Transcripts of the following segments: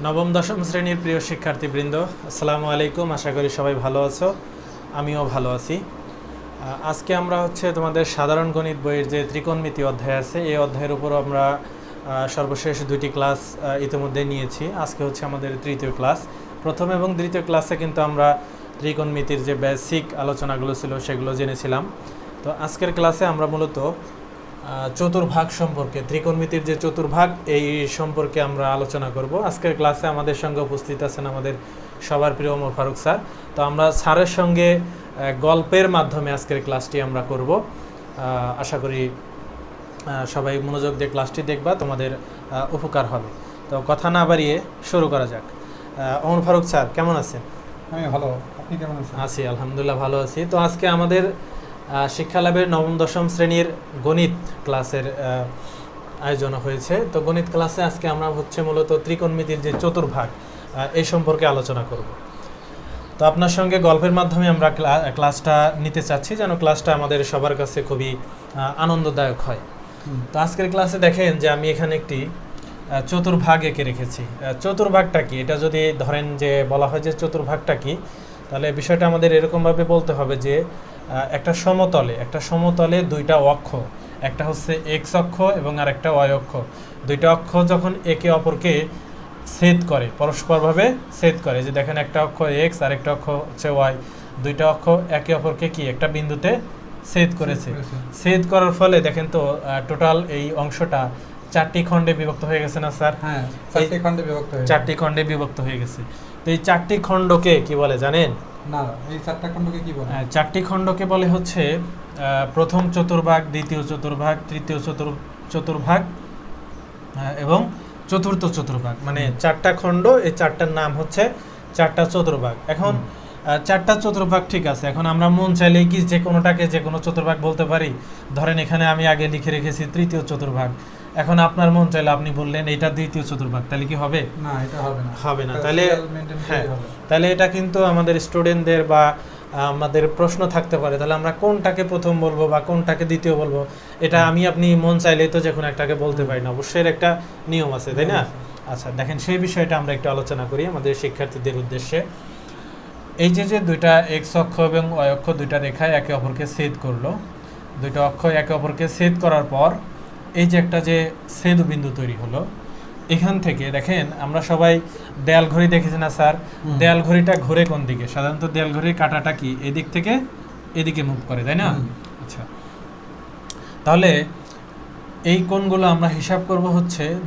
নবম দশম শ্রেণীর প্রিয় শিক্ষার্থীবৃন্দ, আসসালামু আলাইকুম। আশা করি সবাই ভালো আছো, আমিও ভালো আছি। আজকে আমরা তোমাদের সাধারণ গণিত বইয়ের যে ত্রিকোণমিতি অধ্যায় আছে, এই অধ্যায়ের উপর আমরা সর্বশেষ দুইটি ক্লাস ইতিমধ্যে নিয়েছি। আজকে আমাদের তৃতীয় ক্লাস। প্রথম এবং দ্বিতীয় ক্লাসে কিন্তু আমরা ত্রিকোণমিতির যে বেসিক আলোচনাগুলো ছিল সেগুলো জেনেছিলাম। তো আজকের ক্লাসে আমরা মূলত চতুর্ভাগ সম্পর্কে, ত্রিকোণমিতির যে চতুর্ভাগ এই সম্পর্কে আমরা আলোচনা করব। আজকের ক্লাসে আমাদের সঙ্গে উপস্থিত আছেন আমাদের সবার প্রিয় ওমর ফারুক স্যার। তো আমরা স্যারের সঙ্গে গল্পের মাধ্যমে আজকের ক্লাসটি আমরা করব। আশা করি সবাই মনোযোগ দিয়ে ক্লাসটি দেখবা, তোমাদের উপকার হবে। তো কথা না বাড়িয়ে শুরু করা যাক। ওমর ফারুক স্যার কেমন আছেন? আমি ভালো, আপনি কেমন আছেন? আছি, আলহামদুলিল্লাহ ভালো আছি। তো আজকে আমাদের শিক্ষা ল্যাবের নবম দশম শ্রেণীর গণিত ক্লাসের আয়োজন হয়েছে। তো গণিত ক্লাসে আজকে আমরা মূলত ত্রিকোণমিতির যে চতুর্ভাগ এই সম্পর্কে আলোচনা করব। তো আপনার সঙ্গে গল্পের মাধ্যমে আমরা ক্লাসটা নিতে চাচ্ছি, যেন ক্লাসটা আমাদের সবার কাছে খুবই আনন্দদায়ক হয়। তো আজকের ক্লাসে দেখেন যে আমি এখানে একটি চতুর্ভাগ এঁকে রেখেছি। চতুর্ভাগটা কি, এটা যদি ধরেন যে বলা হয় যে চতুর্ভাগটা কি, তাহলে বিষয়টা আমাদের এরকমভাবে বলতে হবে যে একটা সমতলে দুইটা অক্ষ, একটা এক্স অক্ষ এবং আর একটা ওয়াই অক্ষ। দুইটা অক্ষ যখন একে অপরকে ছেদ করে, পরস্পরভাবে ছেদ করে, যে দেখেন একটা অক্ষ এক্স আর একটা অক্ষ ওয়াই, দুইটা অক্ষ একে অপরকে কি একটা বিন্দুতে ছেদ করেছে। ছেদ করার ফলে দেখেন তো টোটাল এই অংশটা চারটি খণ্ডে বিভক্ত হয়ে গেছে না স্যার? হ্যাঁ, চারটি খণ্ডে বিভক্ত হয়ে গেছে। তো এই চারটি খণ্ডকে কি বলে জানেন? না, এই চারটি খণ্ডকে কি বলে? চারটি খণ্ডকে বলে প্রথম চতুর্ভাগ, দ্বিতীয় চতুর্ভাগ, তৃতীয় চতুর্ভাগ এবং চতুর্থ চতুর্ভাগ। মানে চারটা খণ্ড, এই চারটার নাম চারটা চতুর্ভাগ। এখন চারটা চতুর্ভাগ ঠিক আছে, এখন আমরা মন চাইলে কি যে কোনোটাকে যে কোনো চতুর্ভাগ বলতে পারি। ধরেন এখানে আমি আগে লিখে রেখেছি তৃতীয় চতুর্ভাগ, এখন আপনার মন চাইলে আপনি বললেন এটা দ্বিতীয় চতুর্ভাগ, তাহলে কি হবে? না, এটা হবে না। তাহলে এটা কিন্তু আমাদের স্টুডেন্টদের বা আমাদের প্রশ্ন থাকতে পারে, তাহলে আমরা কোনটাকে প্রথম বলবো বা কোনটাকে দ্বিতীয় বলবো। এটা আমি আপনি মন চাইলেই তো যে কোনো একটাকে বলতে পারি না, অবশ্যই একটা নিয়ম আছে, তাই না? আচ্ছা, দেখেন সেই বিষয়টা আমরা একটু আলোচনা করি আমাদের শিক্ষার্থীদের উদ্দেশ্যে। এই যে দুইটা এক্স অক্ষ এবং ওয়াই অক্ষ, দুইটা রেখায় একে অপরকে ছেদ করলো। দুইটা অক্ষ একে অপরকে ছেদ করার পর এই যে একটা যে ছেদ বিন্দু তৈরি হলো, এখান থেকে দেখেন আমরা সবাই দেয়াল ঘড়ি দেখেছি না স্যার? দেয়াল ঘড়িটা ঘুরে কোন দিকে? সাধারণত দেয়াল ঘড়ির কাঁটাটা কি এদিক থেকে এদিকে মুভ করে, তাই না? আচ্ছা, তাহলে এই কোণগুলো আমরা হিসাব করব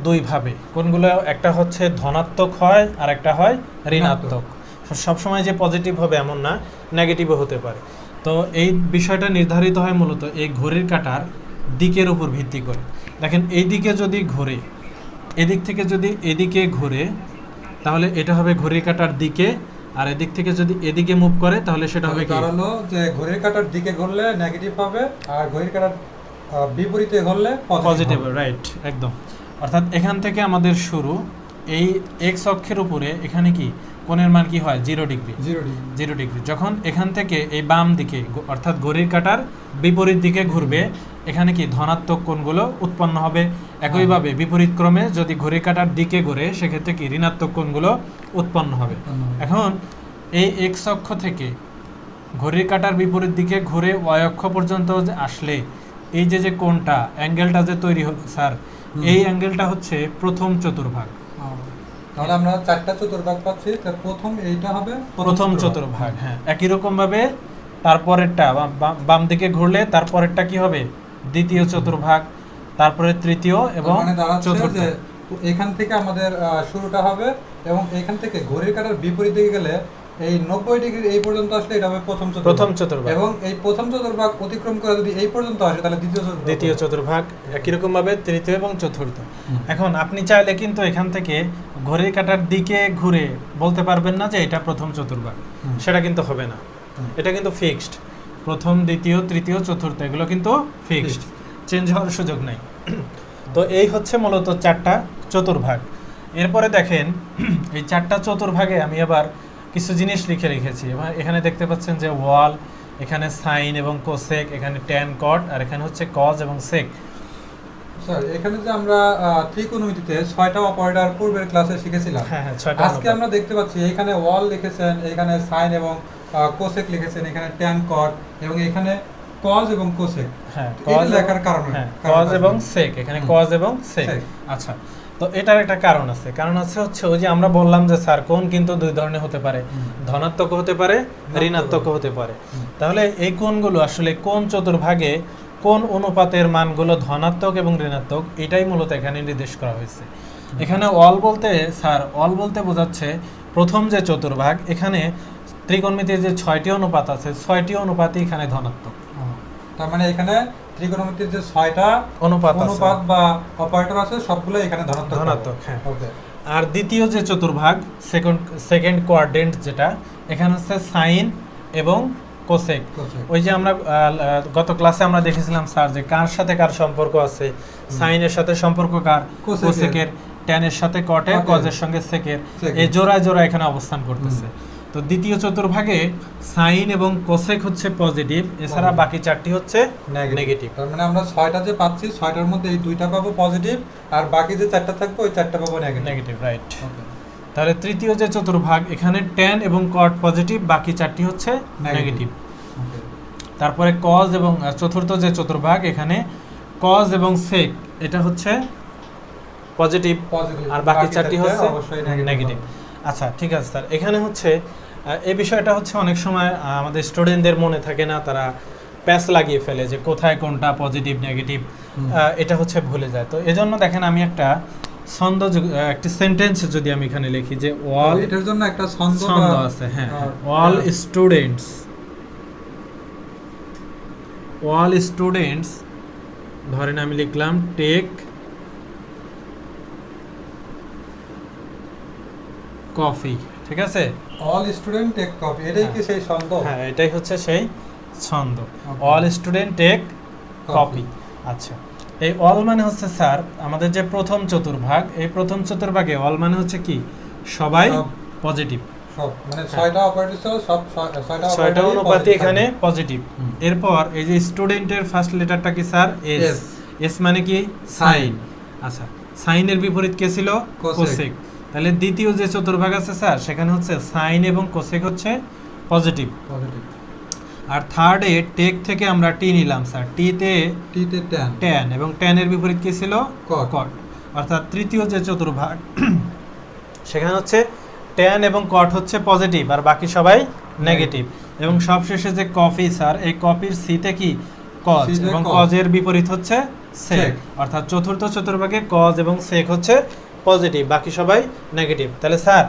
দুই ভাবে। কোণগুলো একটা ধনাত্মক হয় আর একটা হয় ঋণাত্মক। সবসময় যে পজিটিভ হবে এমন না, নেগেটিভও হতে পারে। তো এই বিষয়টা নির্ধারিত হয় মূলত এই ঘড়ির কাঁটার দিকের উপর ভিত্তি করে। দেখেন এই দিকে যদি ঘোরে, এদিক থেকে যদি এদিকে ঘোরে, তাহলে এটা হবে ঘড়ির কাঁটার দিকে, আর এদিক থেকে যদি এদিকে মুভ করে তাহলে সেটা হবে কি? কারণ যে ঘড়ির কাঁটার দিকে ঘুরলে নেগেটিভ হবে আর ঘড়ির কাঁটার বিপরীতে ঘুরলে পজিটিভ হবে। রাইট, একদম। অর্থাৎ এখান থেকে আমাদের শুরু, এই এক্স অক্ষের উপরে এখানে কি কোণের মান কি হয়? 0 ডিগ্রি। 0 ডিগ্রি। যখন এখান থেকে এই বাম দিকে অর্থাৎ ঘড়ির কাঁটার বিপরীত দিকে ঘুরবে, এখানে কি ধনাত্মক কোণগুলো উৎপন্ন হবে। একইভাবে বিপরীত ক্রমে যদি ঘড়ির কাঁটার দিকে ঘুরে, সেক্ষেত্রে কি ঋণাত্মক কোণগুলো উৎপন্ন হবে। এখন এই এক্স অক্ষ থেকে ঘড়ির কাঁটার বিপরীত দিকে ঘুরে ওয়াই অক্ষ পর্যন্ত আসলে এই যে কোণটা, অ্যাঙ্গেলটা যে তৈরি হলো স্যার, এই অ্যাঙ্গেলটা প্রথম চতুর্ভাগ। তাহলে আমরা চারটা চতুর্ভাগ পাচ্ছি, তার প্রথম এইটা হবে প্রথম চতুর্ভাগ। হ্যাঁ, একই রকম ভাবে তারপরেরটা বাম দিকে ঘুরলে তারপরেরটা কি হবে? দ্বিতীয় চতুর্ভাগ, তারপরে তৃতীয় এবং চতুর্থ। এখান থেকে আমাদের শুরুটা হবে এবং এখান থেকে ঘড়ির কাঁটার বিপরীত দিকে গেলে এই 90 ডিগ্রি এই পর্যন্ত আসলে এটা হবে প্রথম চতুর্ভাগ। এবং এই প্রথম চতুর্ভাগ অতিক্রম করে যদি এই পর্যন্ত আসে তাহলে দ্বিতীয় চতুর্ভাগ। একই রকম ভাবে তৃতীয় এবং চতুর্থ। এখন আপনি চাইলে কিন্তু এখান থেকে ঘড়ির কাঁটার দিকে ঘুরে বলতে পারবেন না যে এটা প্রথম চতুর্ভাগ, সেটা কিন্তু হবে না। এটা কিন্তু ফিক্সড, প্রথম দ্বিতীয় তৃতীয় চতুর্থ এগুলো কিন্তু ফিক্সড, চেঞ্জ হওয়ার সুযোগ নাই। তো এই মূলত চারটা চতুর্ভাগ। এরপরে দেখেন এই চারটা চতুর্ভাগে আমি আবার কিছু জিনিস লিখে রেখেছি। এখানে দেখতে পাচ্ছেন যে ওয়াল, এখানে সাইন এবং কোসেক, এখানে ট্যান কট, আর এখানে কজ এবং সেক। স্যার এখানে যে আমরা ত্রিকোণমিতিতে 6টা অপারেটর পূর্বের ক্লাসে শিখেছিলাম, হ্যাঁ হ্যাঁ 6টা আজকে আমরা দেখতে পাচ্ছি এখানে ওয়াল লিখেছেন, এখানে সাইন এবং কোসেক লিখেছেন, এখানে ট্যান কট এবং এখানে কজ এবং কোসেক। হ্যাঁ এটা লেখার কারণ হ্যাঁ কজ এবং সেক, এখানে কজ এবং সেক। আচ্ছা, তো এটার একটা কারণ আছে। কারণ আছে হচ্ছে ওই যে আমরা বললাম যে স্যার কোণ কিন্তু দুই ধরনের হতে পারে, ধনাত্মক হতে পারে, ঋণাত্মক হতে পারে। তাহলে এই কোণগুলো আসলে কোন চতুর্ভাগে কোন অনুপাতের মানগুলো ধনাত্মক এবং ঋণাত্মক, এটাই মূলত এখানে নির্দেশ করা হয়েছে। এখানে অল বলতে স্যার অল বলতে বোঝাচ্ছে প্রথম যে চতুর্ভাগ, এখানে ত্রিকোণমিতির যে 6টি অনুপাত আছে 6টি অনুপাতই এখানে ধনাত্মক। তার মানে এখানে ত্রিকোণমিতির যে 6টা অনুপাত বা অপারেটর আছে সবগুলো এখানে ধনাত্মক। হ্যাঁ। ওকে। আর দ্বিতীয় যে চতুর্ভাগ সেকেন্ড কোয়াড্রেন্ট, যেটা এখানে হচ্ছে সাইন এবং কোসেক। ওই যে আমরা গত ক্লাসে আমরা দেখেছিলাম স্যার যে কার সাথে কার সম্পর্ক আছে, সাইনের সাথে সম্পর্ক কার, কোসেকের, ট্যানের সাথে কটের, কজের সঙ্গে সেকের, এই জোড়ায় জোড়া এখানে অবস্থান করতেছে। তো দ্বিতীয় চতুর্ভাগে সাইন এবং কোসেক হচ্ছে পজিটিভ, এছাড়া বাকি 4টি হচ্ছে নেগেটিভ। তার মানে আমরা 6টা যে পাচ্ছি 6টার মধ্যে এই 2টা পাবো পজিটিভ, আর বাকি যে 4টা থাকবে ওই 4টা পাবো নেগেটিভ, রাইট। তাহলে তৃতীয় যে চতুর্ভাগ, এখানে ট্যান এবং কট পজিটিভ, বাকি 4টি হচ্ছে নেগেটিভ। তারপরে কজ এবং চতুর্থ যে চতুর্ভাগ, এখানে কজ এবং সেক এটা হচ্ছে পজিটিভ, আর বাকি 4টি হচ্ছে নেগেটিভ। আচ্ছা ঠিক আছে স্যার, এখানে হচ্ছে এই বিষয়টা হচ্ছে অনেক সময় আমাদের স্টুডেন্টদের মনে থাকে না, তারা প্যাচ লাগিয়ে ফেলে যে কোথায় কোনটা পজিটিভ নেগেটিভ, এটা হচ্ছে ভুলে যায়। তো এজন্য দেখেন আমি একটা ছন্দ, একটা সেন্টেন্স যদি আমি এখানে লিখি যে অল, এটার জন্য একটা ছন্দ আছে। হ্যাঁ, অল স্টুডেন্টস ধরেন আমি লিখলাম টেক কফি, ঠিক আছে? অল স্টুডেন্ট টেক কফি, এটাই কি সেই ছন্দ? হ্যাঁ, এটাই হচ্ছে সেই ছন্দ, অল স্টুডেন্ট টেক কফি। আচ্ছা, এই অল মানে হচ্ছে স্যার আমাদের যে প্রথম চতুর্ভাগ, এই প্রথম চতুর্ভাগে অল মানে হচ্ছে কি সবাই পজিটিভ, সব মানে 6টা অপারেটর ছিল, সব 6টা অনুপাতই এখানে পজিটিভ। এরপর এই যে স্টুডেন্টের ফার্স্ট লেটারটা কি স্যার? এস। এস মানে কি? সাইন। আচ্ছা, সাইনের বিপরীত কে ছিল? কোসেক। তাহলে দ্বিতীয় যে চতুর্ভাগ আছে স্যার, সেখানে হচ্ছে সাইন এবং কোসেক হচ্ছে পজিটিভ। আর থার্ডে টেক থেকে আমরা টি নিলাম স্যার, টিতে ট্যান, এবং ট্যানের বিপরীত কি ছিল? কট। অর্থাৎ তৃতীয় যে চতুর্ভাগ, সেখানে হচ্ছে ট্যান এবং কট হচ্ছে পজিটিভ, আর বাকি সবাই নেগেটিভ। এবং সবশেষে যে কফি স্যার, এই কফির সিতে কি? কজ, এবং কজের বিপরীত হচ্ছে সেক। অর্থাৎ চতুর্থ চতুর্ভাগে কজ এবং সেক হচ্ছে পজিটিভ, বাকি সবাই নেগেটিভ। তাহলে স্যার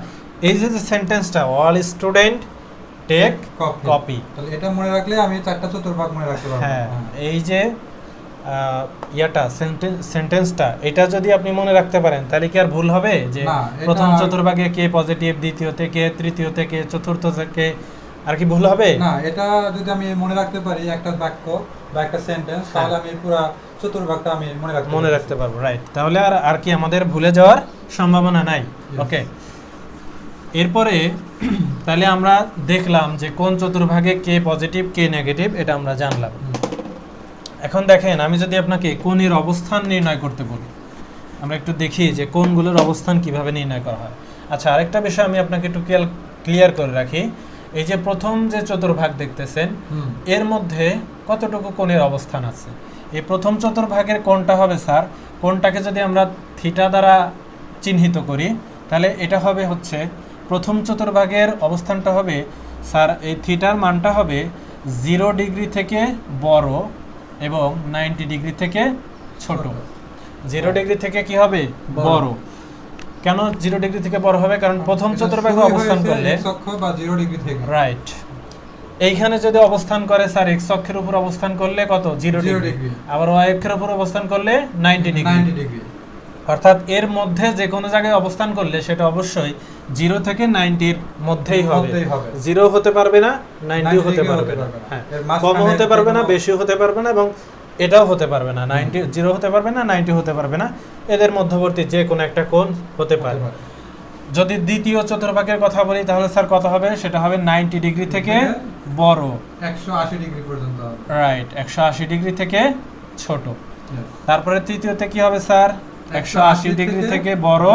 এই যে সেন্টেন্সটা অল স্টুডেন্ট টেক কপি, তাহলে এটা মনে রাখলে আমি 4টা চতুর্ভাগ মনে রাখতে পারবো। হ্যাঁ, এই যে সেন্টেন্সটা, এটা যদি আপনি মনে রাখতে পারেন তাহলে কি আর ভুল হবে যে প্রথম চতুর্ভাগে কে পজিটিভ, দ্বিতীয়তে কে, তৃতীয়তে কে, চতুর্থতে কে, আর কি ভুল হবে? না, এটা যদি আমি মনে রাখতে পারি একটা বাক্য বা একটা সেন্টেন্স, তাহলে আমি পুরো চতুর্ভাগটা আমি মনে রাখতে পারবো, রাইট। তাহলে আর কি আমাদের ভুলে যাওয়ার সম্ভাবনা নাই। ওকে, এরপরে তাহলে আমরা দেখলাম যে কোন চতুর্ভাগে কে পজিটিভ কে নেগেটিভ, এটা আমরা জানলাম। এখন দেখেন আমি যদি আপনাকে কোণের অবস্থান নির্ণয় করতে বলি, আমরা একটু দেখি যে কোণগুলোর অবস্থান কিভাবে নির্ণয় করা হয়। আচ্ছা, আরেকটা বিষয় আমি আপনাকে একটু ক্লিয়ার করে রাখি, এই যে প্রথম যে চতুর্ভাগ দেখতেছেন, এর মধ্যে কতটুকু কোণের অবস্থান আছে? এই প্রথম চতুর্ভাগের কোণটা হবে স্যার, কোণটাকে যদি আমরা থিটা দ্বারা চিহ্নিত করি, তাহলে এটা হবে হচ্ছে প্রথম চতুর্ভাগের অবস্থানটা হবে স্যার, এই থিটার মানটা হবে 0 ডিগ্রি থেকে বড় এবং 90 ডিগ্রি থেকে ছোট। 0 ডিগ্রি থেকে কি হবে? বড়। কেন 0 ডিগ্রি থেকে বড় হবে? কারণ প্রথম চতুর্ভাগে অবস্থান করলে x অক্ষ বা 0 ডিগ্রি থেকে, রাইট, এইখানে যদি অবস্থান করে স্যার x অক্ষের উপর অবস্থান করলে কত? 0 ডিগ্রি। আবার y অক্ষের উপর অবস্থান করলে 90 ডিগ্রি। অর্থাৎ এর মধ্যে যে কোনো জায়গায় অবস্থান করলে সেটা অবশ্যই 0 থেকে 90 এর মধ্যেই হবে। 0 হতে পারবে না, 90 হতে পারবে না, হ্যাঁ, কম হতে পারবে না, বেশি হতে পারবে না, এবং এটাও হতে পারবে না, 90 0 হতে পারবে না, 90 হতে পারবে না, এদের মধ্যবর্তী যে কোনো একটা কোণ হতে পারে। যদি দ্বিতীয় চতুর্ভাগের কথা বলি তাহলে স্যার কত হবে? সেটা হবে 90 ডিগ্রি থেকে বড়, 180 ডিগ্রি পর্যন্ত, রাইট, 180 ডিগ্রি থেকে ছোট। তারপরে তৃতীয়তে কি হবে স্যার 180 ডিগ্রি থেকে বড়,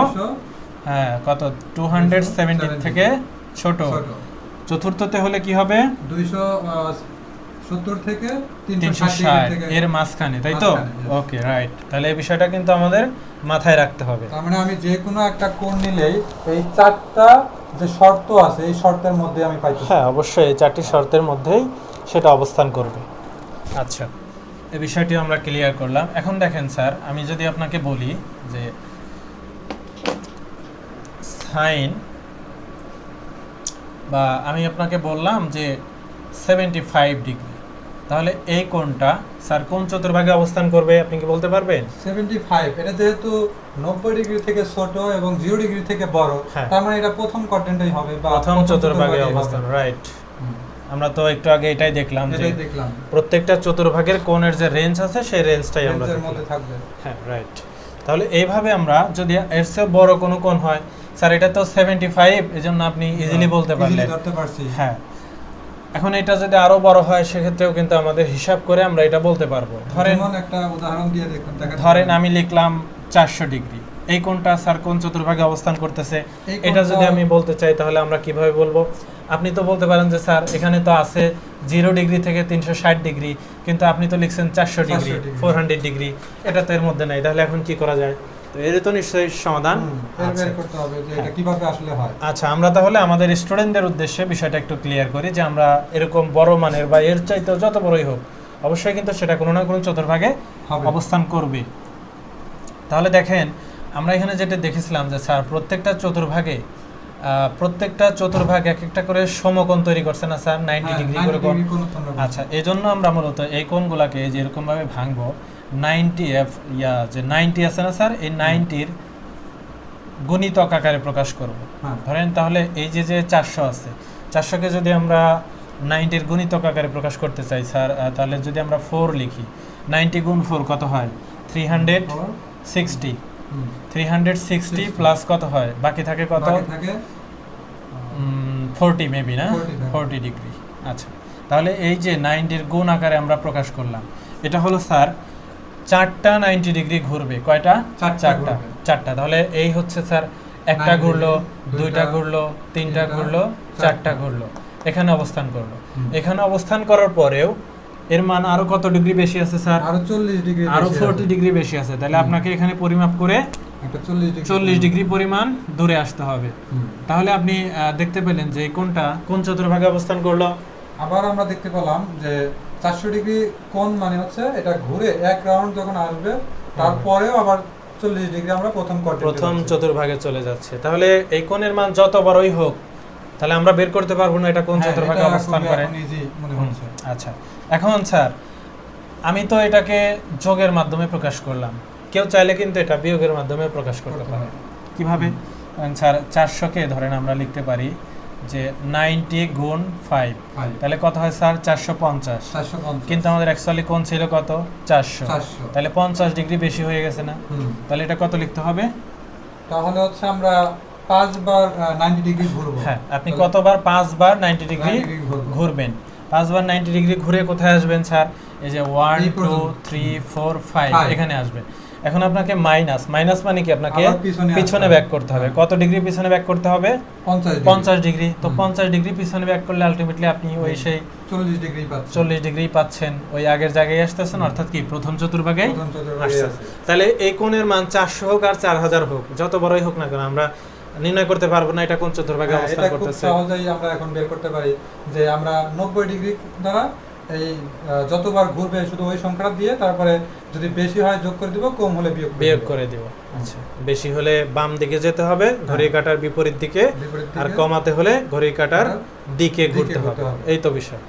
হ্যাঁ কত 270 থেকে ছোট। চতুর্থতে হলে কি হবে 270 থেকে 360 এর মাঝখানে, তাই তো? Okay right. তাহলে এই বিষয়টা কিন্তু আমাদের মাথায় রাখতে হবে। তার মানে আমি যে কোনো একটা কোণ নিলেই এই চারটা যে শর্ত আছে এই শর্তের মধ্যে আমি পাইতেছি। হ্যাঁ অবশ্যই এই চারটি শর্তের মধ্যেই সেটা অবস্থান করবে। আচ্ছা, এই বিষয়টি আমরা ক্লিয়ার করলাম। এখন দেখেন স্যার, আমি যদি আপনাকে বলি যে সাইন, বা আমি আপনাকে বললাম যে 75 ডিগ্রি, তাহলে এই কোণটা স্যার কোন চতুর্ভাগে অবস্থান করবে আপনি কি বলতে পারবেন? 75 এটা যেহেতু 90 ডিগ্রি থেকে ছোট এবং 0 ডিগ্রি থেকে বড়, তার মানে এটা প্রথম কোয়াড্রেন্টেই হবে বা প্রথম চতুর্ভাগে অবস্থান, রাইট। আমরা তো একটু আগে এটাই দেখলাম যে প্রত্যেকটা চতুর্ভাগের কোণের যে রেঞ্জ আছে সেই রেঞ্জটাই আমরা এর মধ্যে থাকবে। হ্যাঁ রাইট। তাহলে এইভাবে আমরা যদি এর চেয়ে বড় কোনো কোণ হয়, স্যার এটা তো 75, এজন্য আপনি ইজিলি বলতে পারলেন। ধরতে পারছি। হ্যাঁ, এখন এটা যদি আরো বড় হয় সেক্ষেত্রেও কিন্তু আমাদের হিসাব করে আমরা এটা বলতে পারবো। ধরেন একটা উদাহরণ দিয়ে দেখুন, ধরেন আমি লিখলাম 400 ডিগ্রি, এই কোণটা স্যার কোন চতুর্ভাগে অবস্থান করতেছে এটা যদি আমি বলতে চাই তাহলে আমরা কিভাবে বলবো? আপনি তো বলতে পারেন যে স্যার এখানে তো আছে 0 ডিগ্রি থেকে 360 ডিগ্রি, কিন্তু আপনি তো লিখছেন 400 ডিগ্রি 400 ডিগ্রি, এটা তো এর মধ্যে নাই, তাহলে এখন কি করা যায়? তো এর তো নিশ্চয়ই সমাধান বের করতে হবে যে এটা কিভাবে আসলে হয়। আচ্ছা, আমরা তাহলে আমাদের স্টুডেন্টদের উদ্দেশ্যে বিষয়টা একটু ক্লিয়ার করি যে আমরা এরকম বড় মানের বা এর চাইতেও যত বড়ই হোক অবশ্যই কিন্তু সেটা কোনো না কোনো চতুর্ভাগে অবস্থান করবে। তাহলে দেখেন আমরা এখানে যেটা দেখেছিলাম যে স্যার প্রত্যেকটা চতুর্ভাগ এক একটা করে সমকোণ তৈরি করছে না স্যার, 90 ডিগ্রি করে কোণ। আচ্ছা, এই জন্য আমরা মূলত এই কোণগুলোকে যে এরকম ভাবে ভাঙবো, 90 যে 90 আছে না স্যার, এই 90-র গুণিতক আকারে প্রকাশ করব। ধরেন তাহলে এই যে 400 আছে, 400কে যদি আমরা 90-র গুণিতক আকারে প্রকাশ করতে চাই স্যার, তাহলে যদি আমরা 4 লিখি, 90 গুণ 4 কত হয়? 360। 360 প্লাস কত হয়? বাকি থাকে কত? 40 মেবি না, 40 ডিগ্রি। আচ্ছা, তাহলে এই যে 90-র গুণ আকারে আমরা প্রকাশ করলাম, এটা হলো স্যার 4টা 90 ডিগ্রি ঘুরবে। কয়টা? 4টা। তাহলে এই হচ্ছে স্যার একটা ঘুরলো, দুইটা ঘুরলো, তিনটা ঘুরলো, 4টা ঘুরলো, এখানে অবস্থান করলো। এখানে অবস্থান করার পরেও এর মান আরো কত ডিগ্রি বেশি আছে স্যার? আরো 40 ডিগ্রি, আরো 40 ডিগ্রি বেশি আছে। তাহলে আপনাকে এখানে পরিমাপ করে 40 ডিগ্রি পরিমাণ দূরে আসতে হবে। তাহলে আপনি দেখতে পেলেন যে কোনটা কোন চতুর্ভাগে অবস্থান করলো। আবার আমরা দেখতে পেলাম যে 400 ডিগ্রি কোণ মানে হচ্ছে এটা ঘুরে এক রাউন্ড যখন আসবে তারপরেও আবার 40 ডিগ্রি আমরা প্রথম চতুর্ভাগে চলে যাচ্ছে। তাহলে এই কোণের মান যত বড়ই হোক তাহলে আমরা বের করতে পারবো না এটা কোন চতুর্ভাগে অবস্থান করে। আচ্ছা, এখন স্যার আমি তো এটাকে যোগের মাধ্যমে প্রকাশ করলাম, কেউ চাইলে কিন্তু এটা বিয়োগের মাধ্যমে প্রকাশ করতে পারে। কিভাবে? স্যার 400-কে ধরেন আমরা লিখতে পারি যে 90 গুণ 5, তাহলে কত হয় স্যার? 450। কিন্তু আমাদের অ্যাকচুয়ালি কোণ ছিল কত? 400। তাহলে 50 ডিগ্রি বেশি হয়ে গেছে না? তাহলে এটা কত লিখতে হবে? তাহলে হচ্ছে আমরা 5 বার 90 ডিগ্রি ঘুরবো। হ্যাঁ, আপনি কতবার? 5 বার 90 ডিগ্রি ঘুরবেন। 5 বার 90 ডিগ্রি ঘুরে কোথায় আসবেন স্যার? এই যে 1 2 3 4 5 এখানে আসবেন। এখন আপনাকে মাইনাস মানে কি? আপনাকে পিছনে ব্যাক করতে হবে। কত ডিগ্রি পিছনে ব্যাক করতে হবে? 50 ডিগ্রি। তো 50 ডিগ্রি পিছনে ব্যাক করলে আলটিমেটলি আপনি ওই সেই 40 ডিগ্রি পাচ্ছেন, ওই আগের জায়গায় আসতেছেন, অর্থাৎ কি প্রথম চতুর্ভাগে আসছেন। তাহলে এই কোণের মান 400 হোক আর 4000 হোক, যত বড়ই হোক না কেন আমরা নির্ণয় করতে পারবো না এটা কোন চতুর্ভাগে অবস্থান করতেছে। এটা খুব সহজেই আমরা এখন বের করতে পারি যে আমরা 90 ডিগ্রি দ্বারা এই যতবার ঘুরবে শুধু ওই সংখ্যাটা দিয়ে তারপরে যদি বেশি হয় যোগ করে দিব, কম হলে বিয়োগ করে দিব। আচ্ছা, বেশি হলে বাম দিকে যেতে হবে ঘড়ির কাঁটার বিপরীত দিকে, আর কমাতে হলে ঘড়ির কাঁটার দিকে ঘুরতে হবে, এই তো বিষয়।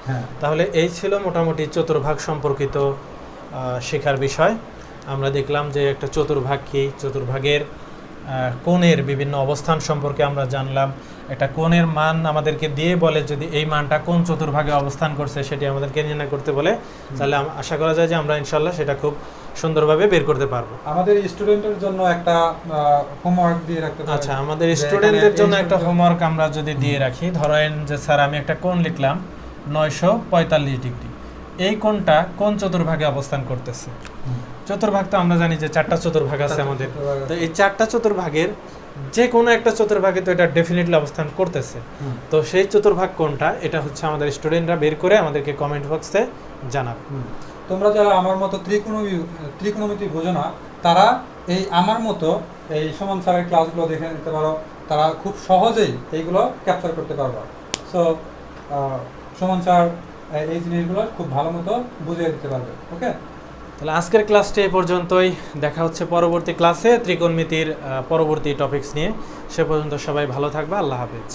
তাহলে এই ছিল মোটামুটি চতুর্ভাগ সম্পর্কিত শেখার বিষয়। আমরা দেখলাম যে একটা চতুর্ভাগ কি, চতুর্ভাগের কোণের বিভিন্ন অবস্থান সম্পর্কে আমরা জানলাম। একটা কোণের মান আমাদেরকে দিয়ে বলে যদি এই মানটা কোন চতুর্ভাগে অবস্থান করছে সেটি আমাদেরকে নির্ণয় করতে বলে, তাহলে আশা করা যায় যে আমরা ইনশাআল্লাহ সেটা খুব সুন্দরভাবে বের করতে পারবো। আমাদের স্টুডেন্টের জন্য একটা হোমওয়ার্ক দিয়ে রাখতে পারি। আচ্ছা, আমাদের স্টুডেন্টদের জন্য একটা হোমওয়ার্ক আমরা যদি দিয়ে রাখি, ধরেন যে স্যার আমি একটা কোণ লিখলাম 945 ডিগ্রি, এই কোণটা কোন চতুর্ভাগে অবস্থান করতেছে। চতুর্ভাগ তো আমরা জানি যে 4টা চতুর্ভাগ আছে আমাদের, চতুর্ভাগ আছে। তো এই 4টা চতুর্ভাগের যে কোনো একটা চতুর্ভাগে তো এটা ডেফিনেটলি অবস্থান করতেছে। তো সেই চতুর্ভাগ কোনটা, এটা হচ্ছে আমাদের স্টুডেন্টরা বের করে আমাদেরকে কমেন্ট বক্সে জানাবে। তোমরা যারা আমার মতো ত্রিকোণমিতি বোঝো না, তারা এই আমার মতো এই সুমন স্যারের ক্লাসগুলো দেখে নিতে পারো, তারা খুব সহজেই এইগুলো ক্যাপচার করতে পারবে। সো সুমন স্যার এই জিনিসগুলো খুব ভালো মতো বুঝিয়ে দিতে পারবে। ওকে, তাহলে আজকের ক্লাসটি এই পর্যন্তই, দেখা হচ্ছে পরবর্তী ক্লাসে ত্রিকোণমিতির পরবর্তী টপিকস নিয়ে। সে পর্যন্ত সবাই ভালো থাকবে, আল্লাহ হাফেজ।